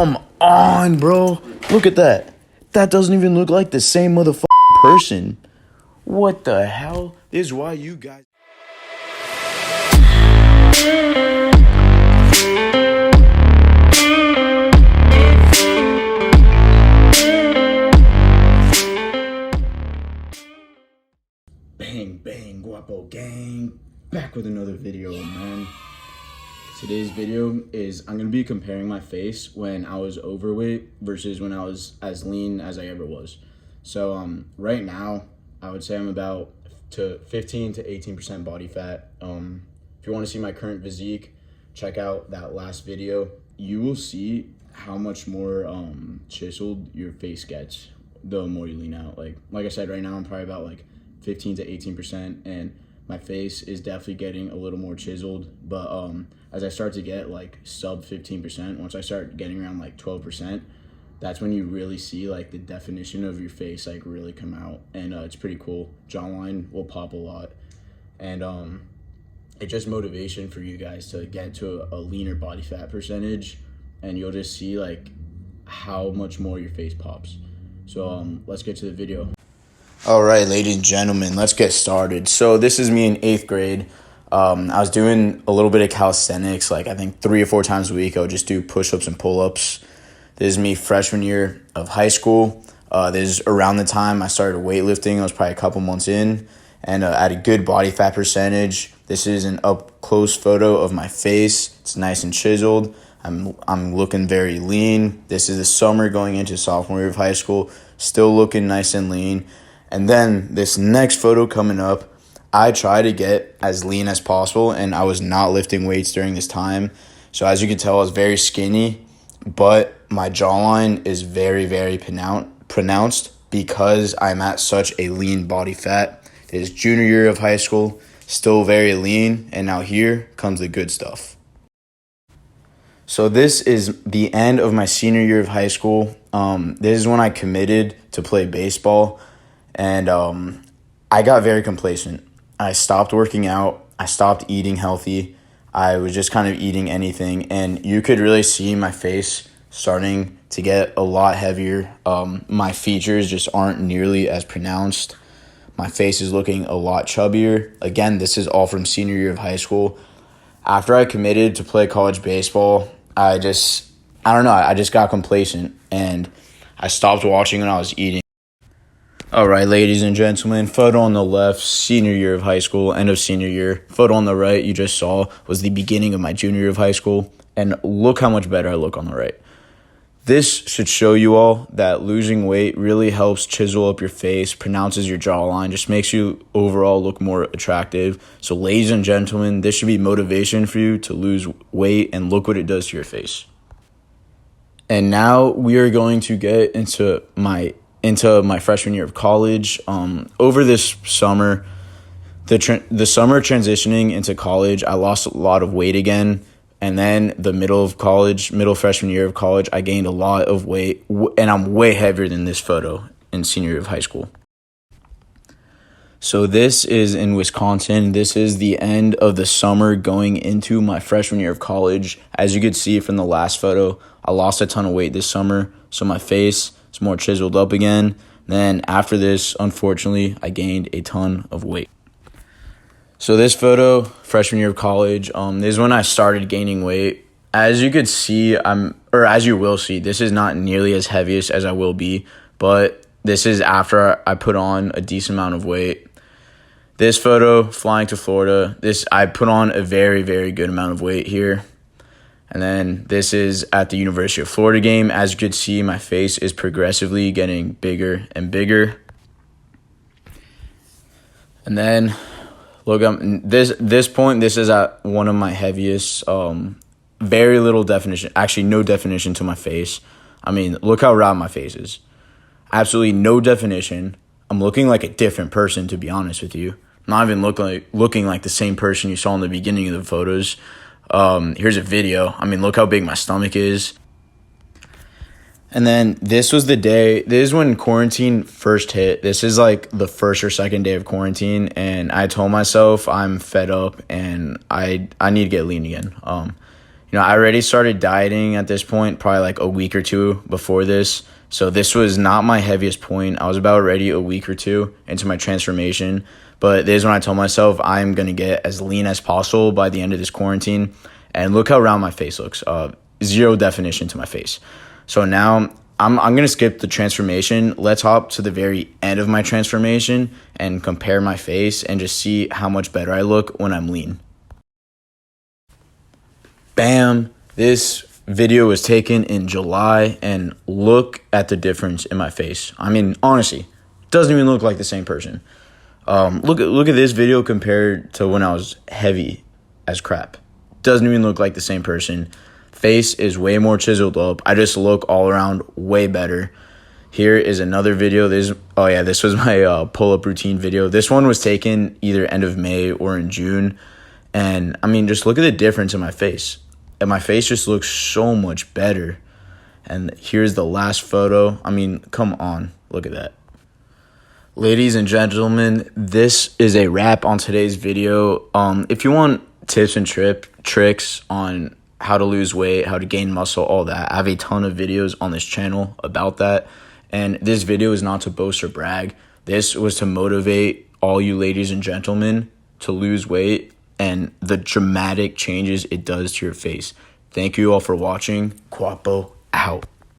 Come on, bro. Look at that. That doesn't even look like the same motherfucking person. What the hell? This is why you guys... Bang, bang, guapo gang. Back with another video, man. Today's video is I'm going to be comparing my face when I was overweight versus when I was as lean as I ever was. So right now, I would say I'm about to 15 to 18% body fat. If you want to see my current physique, check out that last video. You will see how much more chiseled your face gets the more you lean out. Like I said, right now I'm probably about like 15 to 18%, and my face is definitely getting a little more chiseled. But as I start to get like sub 15%, once I start getting around like 12%, that's when you really see like the definition of your face like really come out, and it's pretty cool. Jawline will pop a lot, and it's just motivation for you guys to get to a leaner body fat percentage, and you'll just see like how much more your face pops. So let's get to the video. All right, ladies and gentlemen, let's get started. So this is me in 8th grade. I was doing a little bit of calisthenics, like I think 3 or 4 times a week. I would just do push-ups and pull-ups. This is me freshman year of high school. This is around the time I started weightlifting. I was probably a couple months in, and at a good body fat percentage. This is an up-close photo of my face. It's nice and chiseled. I'm looking very lean. This is the summer going into sophomore year of high school. Still looking nice and lean. And then this next photo coming up, I try to get as lean as possible, and I was not lifting weights during this time. So as you can tell, I was very skinny, but my jawline is very, very pronounced because I'm at such a lean body fat. It is junior year of high school, still very lean, and now here comes the good stuff. So this is the end of my senior year of high school. This is when I committed to play baseball. And I got very complacent. I stopped working out. I stopped eating healthy. I was just kind of eating anything. And you could really see my face starting to get a lot heavier. My features just aren't nearly as pronounced. My face is looking a lot chubbier. Again, this is all from senior year of high school. After I committed to play college baseball, I just got complacent. And I stopped watching when I was eating. All right, ladies and gentlemen, photo on the left, senior year of high school, end of senior year. Photo on the right you just saw was the beginning of my junior year of high school, and look how much better I look on the right. This should show you all that losing weight really helps chisel up your face, pronounces your jawline, just makes you overall look more attractive. So ladies and gentlemen, this should be motivation for you to lose weight, and look what it does to your face. And now we are going to get into my freshman year of college. Over this summer, the summer transitioning into college, I lost a lot of weight again. And then the middle freshman year of college, I gained a lot of weight, and I'm way heavier than this photo in senior year of high school. So this is in Wisconsin. This is the end of the summer going into my freshman year of college. As you could see from the last photo, I lost a ton of weight this summer, so my face is more chiseled up again. Then after this, unfortunately, I gained a ton of weight. So this photo, freshman year of college, this is when I started gaining weight. As you could see, as you will see, this is not nearly as heavy as I will be, but this is after I put on a decent amount of weight. This photo, flying to Florida, I put on a very, very good amount of weight here. And then this is at the University of Florida game. As you could see, my face is progressively getting bigger and bigger. And then, look, this point, this is at one of my heaviest, very little definition, actually no definition to my face. I mean, look how round my face is. Absolutely no definition. I'm looking like a different person, to be honest with you. I'm not even looking like the same person you saw in the beginning of the photos. Here's a video. I mean, look how big my stomach is. And then this was the day, this is when quarantine first hit. This is like the first or second day of quarantine, and I told myself I'm fed up and I need to get lean again. I already started dieting at this point, probably like a week or two before this. So this was not my heaviest point. I was about ready a week or two into my transformation. But this is when I told myself I'm going to get as lean as possible by the end of this quarantine. And look how round my face looks. Zero definition to my face. So now I'm going to skip the transformation. Let's hop to the very end of my transformation and compare my face and just see how much better I look when I'm lean. Bam! This video was taken in July, and look at the difference in my face. I mean, honestly, doesn't even look like the same person. Look at this video compared to when I was heavy as crap. Doesn't even look like the same person. Face is way more chiseled up. I just look all around way better. Here is another video. This was my pull-up routine video. This one was taken either end of May or in June. And I mean, just look at the difference in my face. And my face just looks so much better. And here's the last photo. I mean, come on. Look at that. Ladies and gentlemen, this is a wrap on today's video. If you want tips and tricks on how to lose weight, how to gain muscle, all that, I have a ton of videos on this channel about that. And this video is not to boast or brag. This was to motivate all you ladies and gentlemen to lose weight and the dramatic changes it does to your face. Thank you all for watching. Guapo out.